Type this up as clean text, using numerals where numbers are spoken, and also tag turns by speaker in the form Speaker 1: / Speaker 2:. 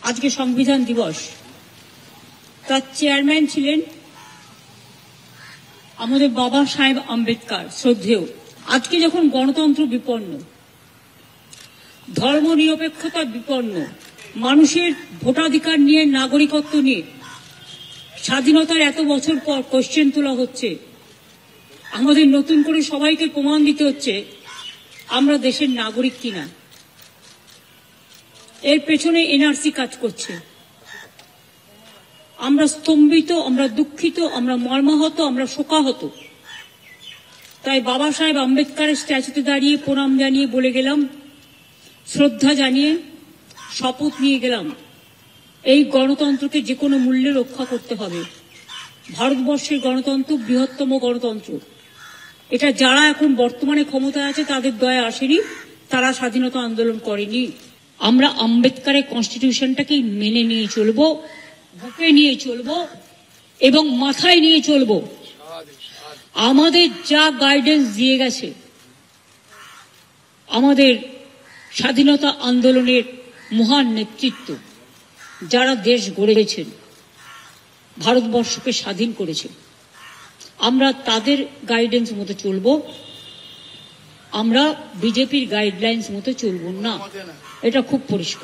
Speaker 1: আজকে সংবিধান দিবস, তার চেয়ারম্যান ছিলেন আমাদের বাবা সাহেব আম্বেদকর শ্রদ্ধেয়। আজকে যখন গণতন্ত্র বিপন্ন, ধর্মনিরপেক্ষতা বিপন্ন, মানুষের ভোটাধিকার নিয়ে, নাগরিকত্ব নিয়ে স্বাধীনতার এত বছর পর কোশ্চেন তোলা হচ্ছে, আমাদের নতুন করে সবাইকে প্রমাণ দিতে হচ্ছে আমরা দেশের নাগরিক কিনা। এর পেছনে এনআরসি কাজ করছে। আমরা স্তম্ভিত, আমরা দুঃখিত, আমরা মর্মাহত, আমরা শোকাহত। তাই বাবা সাহেব আম্বেদকরের স্ট্যাচুতে দাঁড়িয়ে প্রণাম জানিয়ে বলে গেলাম, শ্রদ্ধা জানিয়ে শপথ নিয়ে গেলাম, এই গণতন্ত্রকে যে কোনো মূল্যে রক্ষা করতে হবে। ভারতবর্ষের গণতন্ত্র বৃহত্তম গণতন্ত্র। এটা যারা এখন বর্তমানে ক্ষমতায় আছে তাদের দয়া আসেনি, তারা স্বাধীনতা আন্দোলন করেনি। আমরা আম্বেদকরের কনস্টিটিউশনটাকে মেনে নিয়ে চলবো, বুকে নিয়ে চলবো এবং মাথায় নিয়ে চলবো। আমাদের যা গাইডেন্স দিয়ে গেছে আমাদের স্বাধীনতা আন্দোলনের মহান নেতৃত্ব, যারা দেশ গড়েছেন, ভারতবর্ষকে স্বাধীন করেছে, আমরা তাদের গাইডেন্স মতো চলবো। আমরা বিজেপির গাইডলাইন্স মতো চলবো না, এটা খুব পরিষ্কার।